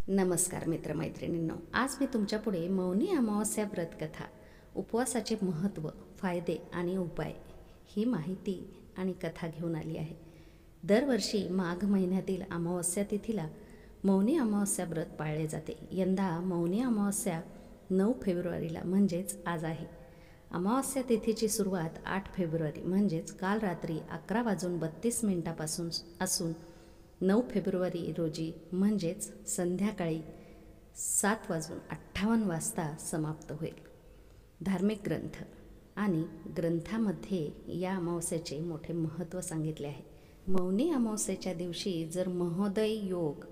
नमस्कार मित्रमैत्रिणींनो, आज मी तुमच्यापुढे मौनी अमावस्या व्रतकथा, उपवासाचे महत्त्व, फायदे आणि उपाय ही माहिती आणि कथा घेऊन आली आहे. दरवर्षी माघ महिन्यातील अमावस्या तिथीला मौनी अमावस्या व्रत पाळले जाते. यंदा मौनी अमावस्या 9 फेब्रुवारीला म्हणजेच आज आहे. अमावस्या तिथीची सुरुवात 8 फेब्रुवारी म्हणजेच काल रात्री 11:32 असून 9 फेब्रुवारी रोजी म्हणजेच संध्याकाळी 7:58 समाप्त होईल. धार्मिक ग्रंथ आणि ग्रंथामध्ये या अमावस्येचे मोठे महत्त्व सांगितले आहे. मौनी अमावस्येच्या दिवशी जर महोदय योग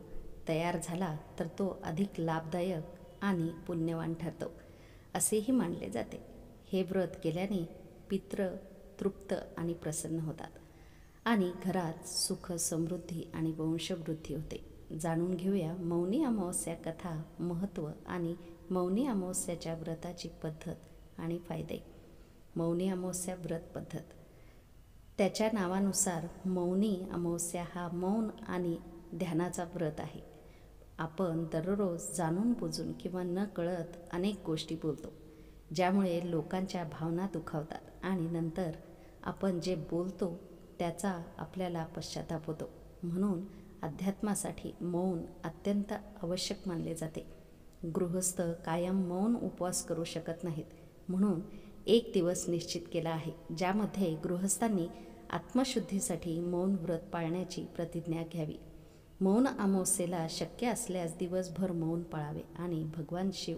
तयार झाला तर तो अधिक लाभदायक आणि पुण्यवान ठरतो असेही मानले जाते. हे व्रत केल्याने पितृ तृप्त आणि प्रसन्न होतात आणि घरात सुख, समृद्धी आणि वंशवृद्धी होते. जाणून घेऊया मौनी अमावस्या कथा, महत्त्व आणि मौनी अमावस्याच्या व्रताची पद्धत आणि फायदे. मौनी अमावस्या व्रत पद्धत. त्याच्या नावानुसार मौनी अमावस्या हा मौन आणि ध्यानाचा व्रत आहे. आपण दररोज जाणून बुजून किंवा न कळत अनेक गोष्टी बोलतो, ज्यामुळे लोकांच्या भावना दुखावतात आणि नंतर आपण जे बोलतो त्याचा आपल्याला पश्चाताप होतो. म्हणून अध्यात्मासाठी मौन अत्यंत आवश्यक मानले जाते. गृहस्थ कायम मौन उपवास करू शकत नाहीत, म्हणून एक दिवस निश्चित केला आहे ज्यामध्ये गृहस्थांनी आत्मशुद्धीसाठी मौन व्रत पाळण्याची प्रतिज्ञा घ्यावी. मौन अमावस्येला शक्य असल्यास दिवसभर मौन पाळावे आणि भगवान शिव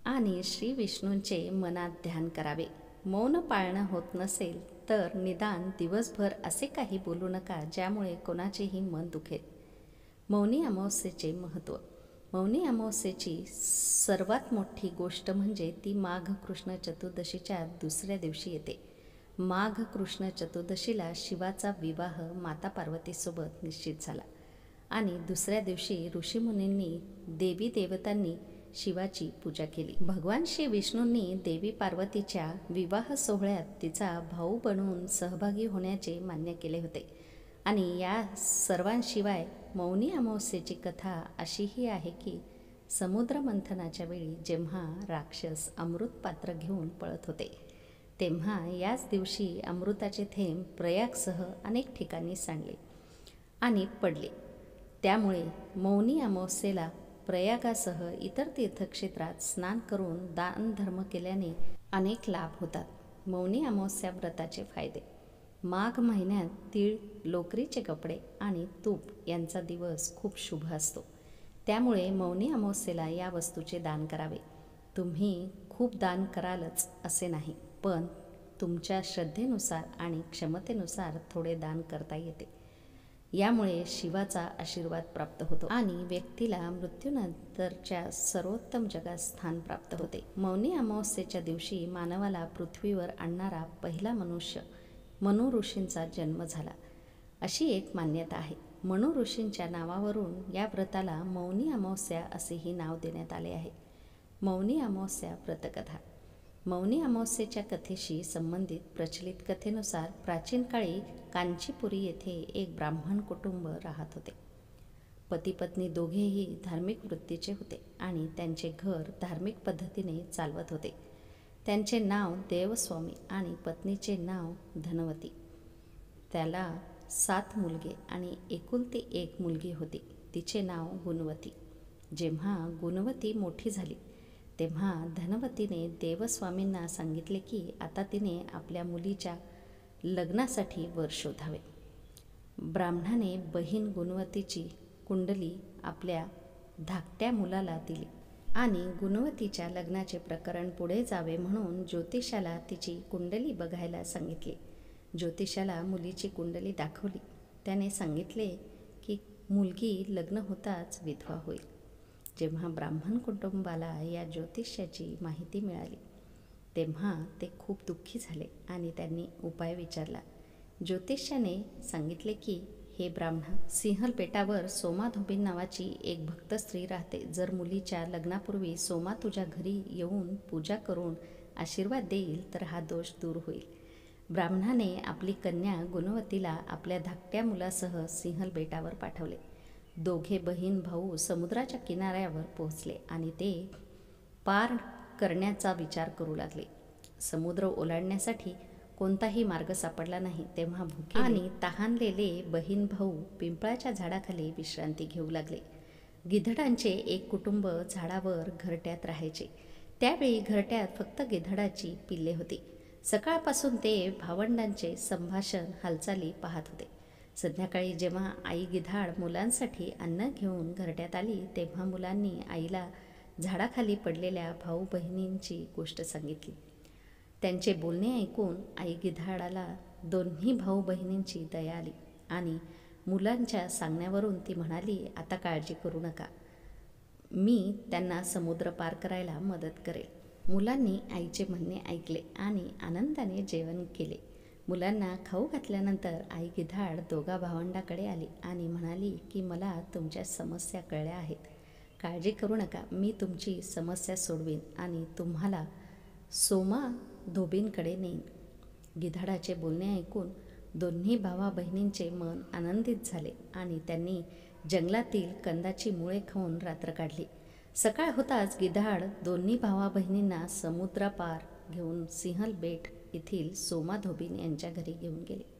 आणि श्री विष्णूंचे मनात ध्यान करावे. मौन पाळणं होत नसेल तर निदान दिवसभर असे काही बोलू नका ज्यामुळे कोणाचेही मन दुखेल. मौनी अमावस्येचे महत्त्व. मौनी अमावस्येची सर्वात मोठी गोष्ट म्हणजे ती माघ कृष्ण चतुर्दशीच्या दुसऱ्या दिवशी येते. माघ कृष्ण चतुर्दशीला शिवाचा विवाह माता पार्वतीसोबत निश्चित झाला आणि दुसऱ्या दिवशी ऋषीमुनींनी देवी देवतांनी शिवाची पूजा केली. भगवान श्री विष्णूंनी देवी पार्वतीच्या विवाह सोहळ्यात तिचा भाऊ बनवून सहभागी होण्याचे मान्य केले होते. आणि या सर्वांशिवाय मौनी अमावस्येची कथा अशीही आहे की समुद्र मंथनाच्या वेळी जेव्हा राक्षस अमृत पात्र घेऊन पळत होते, तेव्हा याच दिवशी अमृताचे थेंब प्रयागसह अनेक ठिकाणी सांडले आणि पडले. त्यामुळे मौनी अमावस्येला प्रयागासह इतर तीर्थक्षेत्रात स्नान करून दान धर्म केल्याने अनेक लाभ होतात. मौनी अमावस्या व्रताचे फायदे. माघ महिन्यात तीळ, लोकरीचे कपडे आणि तूप यांचा दिवस खूप शुभ असतो. त्यामुळे मौनी अमावस्येला या वस्तूचे दान करावे. तुम्ही खूप दान करालच असे नाही, पण तुमच्या श्रद्धेनुसार आणि क्षमतेनुसार थोडे दान करता येते. यामुळे शिवाचा आशीर्वाद प्राप्त होतो आणि व्यक्तीला मृत्यूनंतरच्या सर्वोत्तम जगात स्थान प्राप्त होते. मौनी अमावस्येच्या दिवशी मानवाला पृथ्वीवर आणणारा पहिला मनुष्य मनु ऋषींचा जन्म झाला अशी एक मान्यता आहे. मनु ऋषींच्या नावावरून या व्रताला मौनी अमावस्या असेही नाव देण्यात आले आहे. मौनी अमावस्या व्रतकथा. मौनी अमावस्येच्या कथेशी संबंधित प्रचलित कथेनुसार प्राचीन काळी कांचीपुरी येथे एक ब्राह्मण कुटुंब राहत होते. पती पत्नी दोघेही धार्मिक वृत्तीचे होते आणि त्यांचे घर धार्मिक पद्धतीने चालवत होते. त्यांचे नाव देवस्वामी आणि पत्नीचे नाव धनवती. त्याला 7 मुलगे आणि एकुलती एक मुलगी होती. तिचे नाव गुणवती. जेव्हा गुणवती मोठी झाली तेव्हा धनवतीने देवस्वामींना सांगितले की आता तिने आपल्या मुलीच्या लग्नासाठी वर शोधावे. ब्राह्मणाने बहीण गुणवतीची कुंडली आपल्या धाकट्या मुलाला दिली आणि गुणवतीच्या लग्नाचे प्रकरण पुढे जावे म्हणून ज्योतिषाला तिची कुंडली बघायला सांगितले. ज्योतिषाला मुलीची कुंडली दाखवली. त्याने सांगितले की मुलगी लग्न होताच विधवा होईल. जेव्हा ब्राह्मण कुटुंबाला या ज्योतिष्याची माहिती मिळाली तेव्हा ते खूप दुःखी झाले आणि त्यांनी उपाय विचारला. ज्योतिष्याने सांगितले की हे ब्राह्मण, सिंहल बेटावर सोमा धोबीन नावाची एक भक्त स्त्री राहते. जर मुलीच्या लग्नापूर्वी सोमा तुझ्या घरी येऊन पूजा करून आशीर्वाद देईल तर हा दोष दूर होईल. ब्राह्मणाने आपली कन्या गुणवतीला आपल्या धाकट्या मुलासह सिंहल बेटावर पाठवले. दोघे बहीण भाऊ समुद्राच्या किनाऱ्यावर पोहोचले आणि ते पार करण्याचा विचार करू लागले. समुद्र ओलांडण्यासाठी कोणताही मार्ग सापडला नाही. तेव्हा भुके आणि तहानलेले बहीण भाऊ पिंपळाच्या झाडाखाली विश्रांती घेऊ लागले. गिधडांचे एक कुटुंब झाडावर घरट्यात राहायचे. त्यावेळी घरट्यात फक्त गिधडाची पिल्ले होती. सकाळपासून ते भावंडांचे संभाषण हालचाली पाहत होते. संध्याकाळी जेव्हा आई गिधाड मुलांसाठी अन्न घेऊन घरट्यात आली तेव्हा मुलांनी आईला झाडाखाली पडलेल्या भाऊ बहिणींची गोष्ट सांगितली. त्यांचे बोलणे ऐकून आई गिधाडाला दोन्ही भाऊ बहिणींची दया आली आणि मुलांच्या सांगण्यावरून ती म्हणाली, आता काळजी करू नका, मी त्यांना समुद्र पार करायला मदत करेल. मुलांनी आईचे म्हणणे ऐकले आणि आनंदाने जेवण केले. मुलांना खाऊ घातल्यानंतर आई गिधाड दोघा भावंडाकडे आली आणि म्हणाली की मला तुमच्या समस्या कळल्या आहेत. काळजी करू नका, मी तुमची समस्या सोडवीन आणि तुम्हाला सोमा धोबींकडे नेईन. गिधाडाचे बोलणे ऐकून दोन्ही भावा बहिणींचे मन आनंदित झाले आणि त्यांनी जंगलातील कंदाची मुळे खाऊन रात्र काढली. सकाळ होताच गिधाड दोन्ही भावा बहिणींना समुद्रापार घेऊन सिंहल बेट येथील सोमा धोबीन यांच्या घरी घेऊन गेले.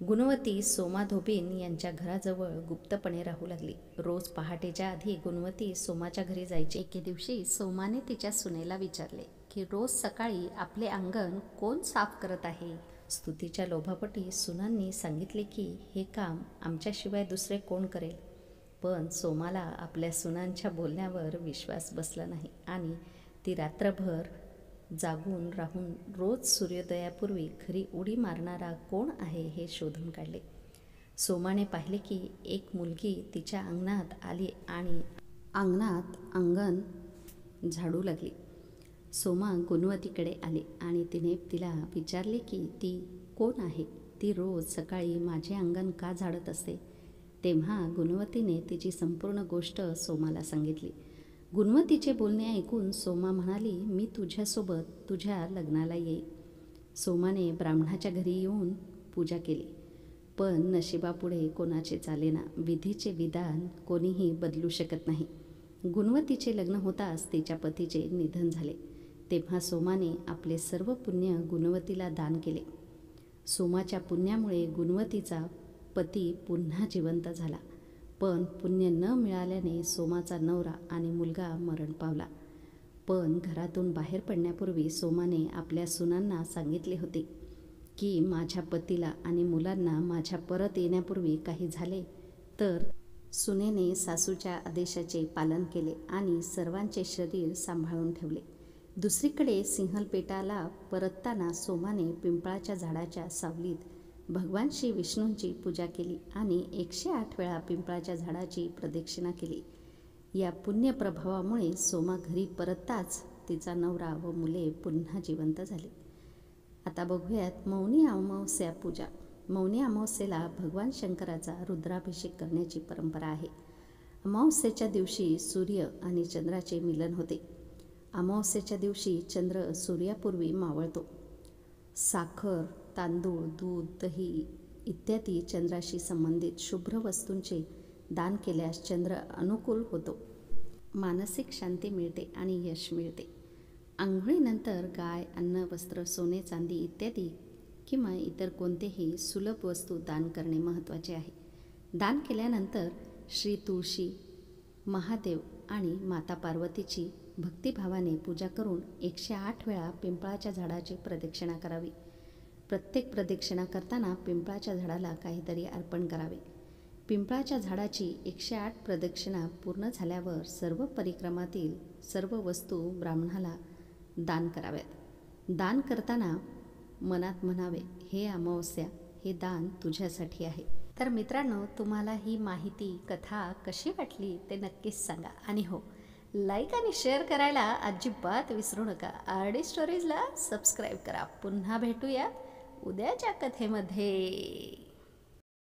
गुणवती सोमा धोबीन यांच्या घराजवळ गुप्तपणे राहू लागली. रोज पहाटेच्या आधी गुणवती सोमाच्या घरी जायची. एके दिवशी सोमाने तिच्या सुनेला विचारले की रोज सकाळी आपले अंगण कोण साफ करत आहे. स्तुतीच्या लोभापोटी सुनांनी सांगितले की हे काम आमच्याशिवाय दुसरे कोण करेल. पण सोमाला आपल्या सुनांच्या बोलण्यावर विश्वास बसला नाही आणि ती रात्रभर जागून राहून रोज सूर्योदयापूर्वी घरी उडी मारणारा कोण आहे हे शोधून काढले. सोमाने पाहिले की एक मुलगी तिच्या अंगणात आली आणि अंगणात अंगण झाडू लागली. सोमा गुणवतीकडे आली आणि तिने तिला विचारले की ती कोण आहे. ती रोज सकाळी माझे अंगण का झाडत असते. तेव्हा गुणवतीने तिची संपूर्ण गोष्ट सोमाला सांगितली. गुणवतीचे बोलणे ऐकून सोमा म्हणाली, मी तुझ्यासोबत तुझ्या लग्नाला येईल. सोमाने ब्राह्मणाच्या घरी येऊन पूजा केली, पण नशिबापुढे कोणाचे चालेना. विधीचे विधान कोणीही बदलू शकत नाही. गुणवतीचे लग्न होताच तिच्या पतीचे निधन झाले. तेव्हा सोमाने आपले सर्व पुण्य गुणवतीला दान केले. सोमाच्या पुण्यामुळे गुणवतीचा पती पुन्हा जिवंत झाला. पण पुण्य न मिळाल्याने सोमाचा नवरा आणि मुलगा मरण पावला. पण घरातून बाहेर पडण्यापूर्वी सोमाने आपल्या सुनांना सांगितले होते की माझ्या पतीला आणि मुलांना माझ्या परत येण्यापूर्वी काही झाले तर. सुनेने सासूच्या आदेशाचे पालन केले आणि सर्वांचे शरीर सांभाळून ठेवले. दुसरीकडे सिंहलपेटाला परतताना सोमाने पिंपळाच्या झाडाच्या सावलीत भगवान श्री विष्णूंची पूजा केली आणि 108 वेळा पिंपळाच्या झाडाची प्रदक्षिणा केली. या पुण्यप्रभावामुळे सोमा घरी परतताच तिचा नवरा व मुले पुन्हा जिवंत झाली. आता बघूयात मौनी अमावस्या पूजा. मौनी अमावस्येला भगवान शंकराचा रुद्राभिषेक करण्याची परंपरा आहे. अमावस्येच्या दिवशी सूर्य आणि चंद्राचे मिलन होते. अमावस्येच्या दिवशी चंद्र सूर्यापूर्वी मावळतो. साखर, तांदूळ, दूध, दही इत्यादी चंद्राशी संबंधित शुभ्र वस्तूंचे दान केल्यास चंद्र अनुकूल होतो. मानसिक शांती मिळते आणि यश मिळते. आंघोळीनंतर गाय, अन्न, वस्त्र, सोने, चांदी इत्यादी किंवा इतर कोणतेही सुलभ वस्तू दान करणे महत्त्वाचे आहे. दान केल्यानंतर श्री तुळशी, महादेव आणि माता पार्वतीची भक्तिभावाने पूजा करून 108 वेळा पिंपळाच्या झाडाची प्रदक्षिणा करावी. प्रत्येक प्रदक्षिणा करताना पिंपळाच्या झाडाला काहीतरी अर्पण करावे. पिंपळाच्या झाडाची 108 प्रदक्षिणा पूर्ण झाल्यावर सर्व परिक्रमातील सर्व वस्तू ब्राह्मणाला दान कराव्यात. दान करताना मनात म्हणावे, हे अमावस्या, हे दान तुझ्यासाठी आहे. तर मित्रांनो, तुम्हाला ही माहिती, कथा कशी वाटली ते नक्कीच सांगा. आणि हो, लाईक आणि शेअर करायला अजिबात विसरू नका. RD स्टोरीजला सबस्क्राईब करा. पुन्हा भेटूया उद्याच्या कथेमध्ये.